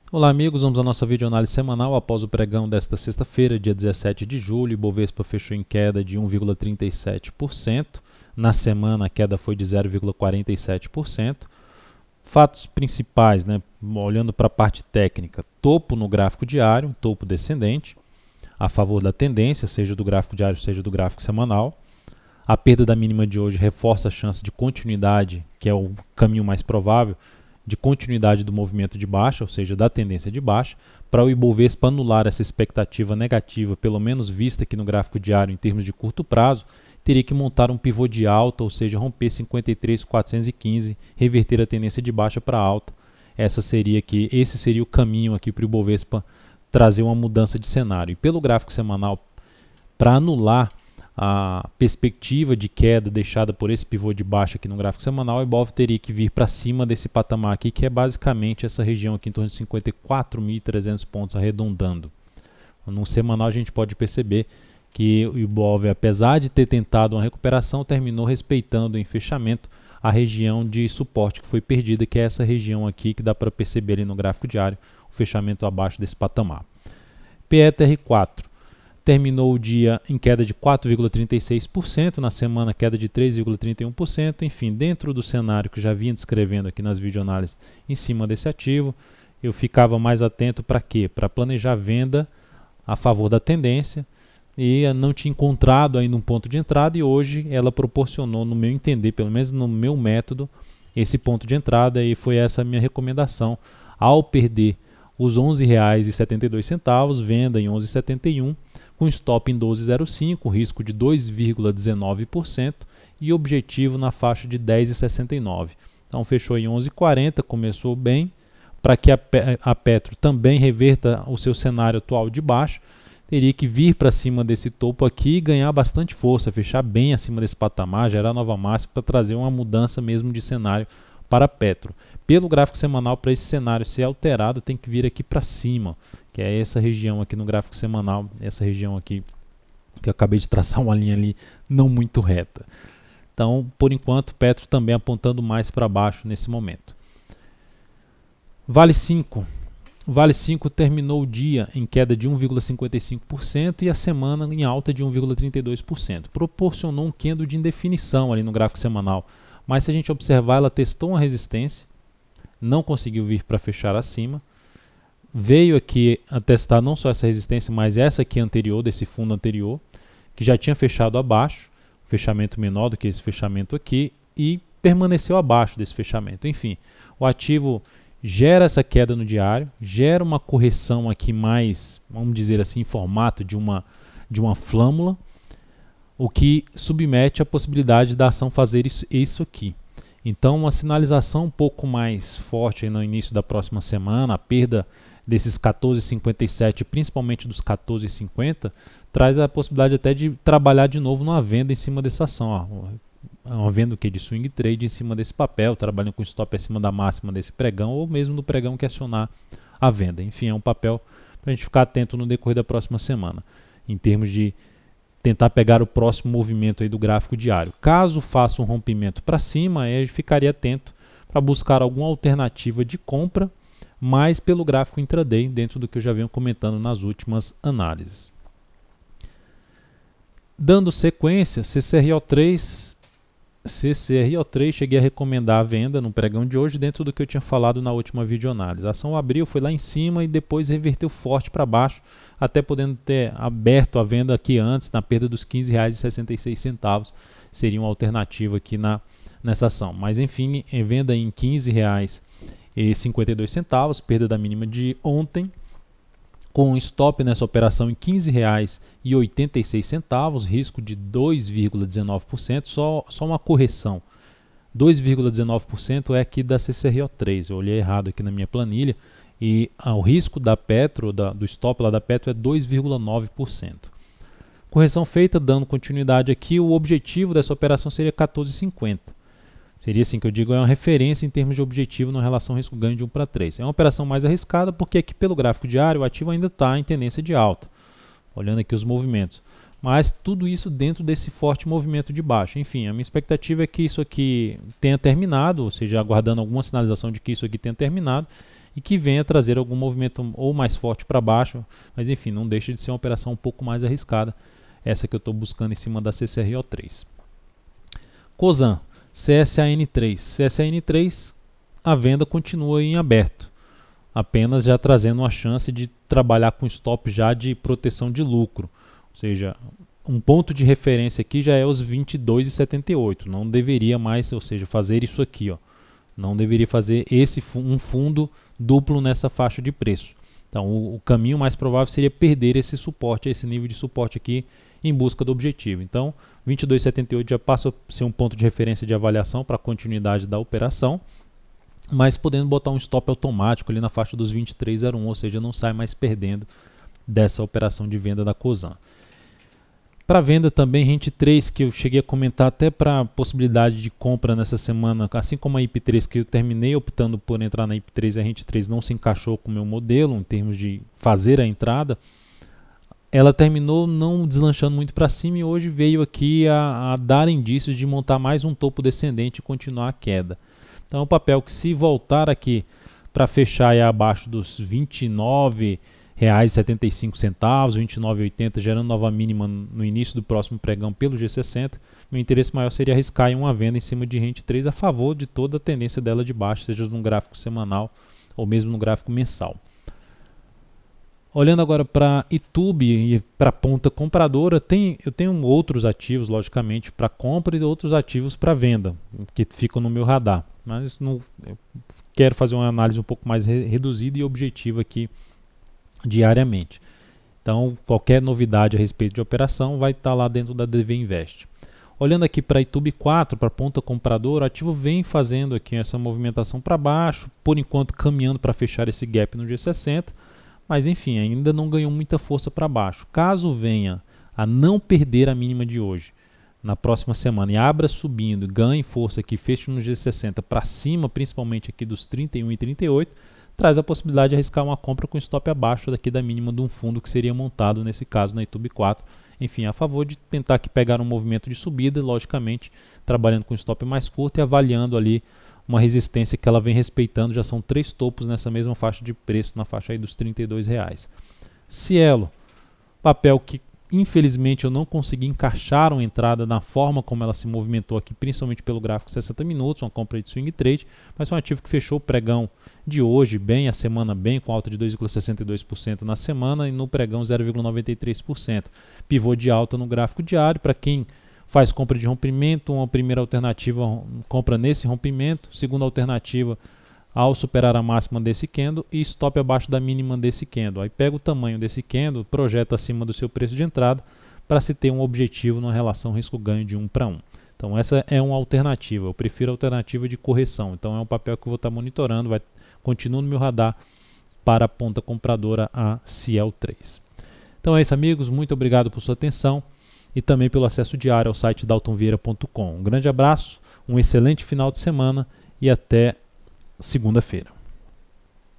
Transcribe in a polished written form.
Olá amigos, vamos à nossa videoanálise semanal após o pregão desta sexta-feira, dia 17 de julho. Ibovespa fechou em queda de 1,37%. Na semana a queda foi de 0,47%. Fatos principais, olhando para a parte técnica, topo no gráfico diário, topo descendente, a favor da tendência, seja do gráfico diário, seja do gráfico semanal. A perda da mínima de hoje reforça a chance de continuidade, que é o caminho mais provável, de continuidade do movimento de baixa, ou seja, da tendência de baixa, para o Ibovespa anular essa expectativa negativa, pelo menos vista aqui no gráfico diário em termos de curto prazo, teria que montar um pivô de alta, ou seja, romper 53.415, reverter a tendência de baixa para alta. Esse seria o caminho aqui para o Ibovespa trazer uma mudança de cenário. E pelo gráfico semanal, para anular a perspectiva de queda deixada por esse pivô de baixa aqui no gráfico semanal, o Ibov teria que vir para cima desse patamar aqui, que é basicamente essa região aqui em torno de 54.300 pontos, arredondando. No semanal a gente pode perceber que o Ibov, apesar de ter tentado uma recuperação, terminou respeitando em fechamento a região de suporte que foi perdida, que é essa região aqui que dá para perceber ali no gráfico diário, o fechamento abaixo desse patamar. PETR4 terminou o dia em queda de 4,36%, na semana queda de 3,31%, enfim, dentro do cenário que já vinha descrevendo aqui nas videoanálises em cima desse ativo, eu ficava mais atento para quê? Para planejar venda a favor da tendência, e não tinha encontrado ainda um ponto de entrada, e hoje ela proporcionou, no meu entender, pelo menos no meu método, esse ponto de entrada, e foi essa a minha recomendação. Ao perder os R$ 11,72, venda em 11,71, com stop em 12,05, risco de 2,19% e objetivo na faixa de 10,69. Então fechou em 11,40, começou bem. Para que a Petro também reverta o seu cenário atual de baixo, teria que vir para cima desse topo aqui e ganhar bastante força, fechar bem acima desse patamar, gerar nova máxima para trazer uma mudança mesmo de cenário para a Petro. Pelo gráfico semanal, para esse cenário ser alterado, tem que vir aqui para cima, que é essa região aqui no gráfico semanal, essa região aqui que eu acabei de traçar uma linha ali não muito reta. Então, por enquanto, Petro também apontando mais para baixo nesse momento. Vale 5. Vale 5 terminou o dia em queda de 1,55% e a semana em alta de 1,32%. Proporcionou um candle de indefinição ali no gráfico semanal. Mas se a gente observar, ela testou uma resistência, não conseguiu vir para fechar acima. Veio aqui a testar não só essa resistência, mas essa aqui anterior, desse fundo anterior, que já tinha fechado abaixo, fechamento menor do que esse fechamento aqui, e permaneceu abaixo desse fechamento. Enfim, o ativo gera essa queda no diário, gera uma correção aqui mais, vamos dizer assim, em formato de uma flâmula, o que submete a possibilidade da ação fazer isso aqui. Então, uma sinalização um pouco mais forte no início da próxima semana, a perda desses 14,57, principalmente dos 14,50, traz a possibilidade até de trabalhar de novo numa venda em cima dessa ação. Uma venda de swing trade em cima desse papel, trabalhando com stop acima da máxima desse pregão, ou mesmo do pregão que acionar a venda. Enfim, é um papel para a gente ficar atento no decorrer da próxima semana, em termos de tentar pegar o próximo movimento aí do gráfico diário. Caso faça um rompimento para cima, aí a gente ficaria atento para buscar alguma alternativa de compra, mas pelo gráfico intraday, dentro do que eu já venho comentando nas últimas análises. Dando sequência, CCRO3, cheguei a recomendar a venda no pregão de hoje, dentro do que eu tinha falado na última videoanálise. A ação abriu, foi lá em cima e depois reverteu forte para baixo, até podendo ter aberto a venda aqui antes, na perda dos R$ 15,66, seria uma alternativa aqui nessa ação. Mas enfim, venda em R$ 15,52, perda da mínima de ontem, com stop nessa operação em R$ 15,86, risco de 2,19%, só uma correção. 2,19% é aqui da CCRO3, eu olhei errado aqui na minha planilha, e o risco da Petro, do stop lá da Petro é 2,9%. Correção feita, dando continuidade aqui, o objetivo dessa operação seria 14,50. Seria assim que eu digo, é uma referência em termos de objetivo na relação risco-ganho de 1 para 3. É uma operação mais arriscada porque aqui pelo gráfico diário o ativo ainda está em tendência de alta, olhando aqui os movimentos. Mas tudo isso dentro desse forte movimento de baixa. Enfim, a minha expectativa é que isso aqui tenha terminado, ou seja, aguardando alguma sinalização de que isso aqui tenha terminado, e que venha trazer algum movimento ou mais forte para baixo, mas enfim, não deixa de ser uma operação um pouco mais arriscada, essa que eu estou buscando em cima da CCRO3. Cosan, CSAN3, a venda continua em aberto, apenas já trazendo uma chance de trabalhar com stop já de proteção de lucro, ou seja, um ponto de referência aqui já é os 22,78, não deveria mais, ou seja, fazer isso aqui, ó. Não deveria fazer um fundo duplo nessa faixa de preço. Então o caminho mais provável seria perder esse suporte, esse nível de suporte aqui em busca do objetivo. Então 22,78 já passa a ser um ponto de referência de avaliação para a continuidade da operação, mas podendo botar um stop automático ali na faixa dos 23,01, ou seja, não sai mais perdendo dessa operação de venda da Cosan. Para venda também, Rente 3, que eu cheguei a comentar até para possibilidade de compra nessa semana, assim como a IP3, que eu terminei optando por entrar na IP3, a Rente 3 não se encaixou com o meu modelo em termos de fazer a entrada, ela terminou não deslanchando muito para cima e hoje veio aqui a dar indícios de montar mais um topo descendente e continuar a queda. Então é um papel que, se voltar aqui para fechar aí abaixo dos R$29,75, R$29,80, gerando nova mínima no início do próximo pregão pelo G60, meu interesse maior seria arriscar em uma venda em cima de Rente 3 a favor de toda a tendência dela de baixo, seja no gráfico semanal ou mesmo no gráfico mensal. Olhando agora para YouTube e para a ponta compradora, eu tenho outros ativos, logicamente, para compra e outros ativos para venda, que ficam no meu radar. Mas eu quero fazer uma análise um pouco mais reduzida e objetiva aqui diariamente. Então, qualquer novidade a respeito de operação vai estar lá dentro da DV Invest. Olhando aqui para YouTube 4, para a ponta compradora, o ativo vem fazendo aqui essa movimentação para baixo, por enquanto caminhando para fechar esse gap no G60, mas enfim, ainda não ganhou muita força para baixo. Caso venha a não perder a mínima de hoje, na próxima semana, e abra subindo, ganhe força aqui, feche no G60 para cima, principalmente aqui dos 31 e 38, traz a possibilidade de arriscar uma compra com stop abaixo daqui da mínima de um fundo que seria montado, nesse caso, na YouTube 4. Enfim, a favor de tentar aqui pegar um movimento de subida, logicamente, trabalhando com stop mais curto e avaliando ali uma resistência que ela vem respeitando. Já são 3 topos nessa mesma faixa de preço, na faixa aí dos R$32. Cielo, papel que infelizmente eu não consegui encaixar uma entrada na forma como ela se movimentou aqui, principalmente pelo gráfico 60 minutos, uma compra de swing trade, mas foi um ativo que fechou o pregão de hoje bem, a semana bem, com alta de 2,62% na semana e no pregão 0,93%. Pivô de alta no gráfico diário. Para quem faz compra de rompimento, uma primeira alternativa, compra nesse rompimento, segunda alternativa, ao superar a máxima desse candle, e stop abaixo da mínima desse candle. Aí pega o tamanho desse candle, projeta acima do seu preço de entrada para se ter um objetivo numa relação risco-ganho de 1 para 1. Então essa é uma alternativa, eu prefiro a alternativa de correção. Então é um papel que eu vou estar monitorando, continua no meu radar para a ponta compradora, a Ciel 3. Então é isso, amigos, muito obrigado por sua atenção e também pelo acesso diário ao site daltonvieira.com. Um grande abraço, um excelente final de semana e até segunda-feira.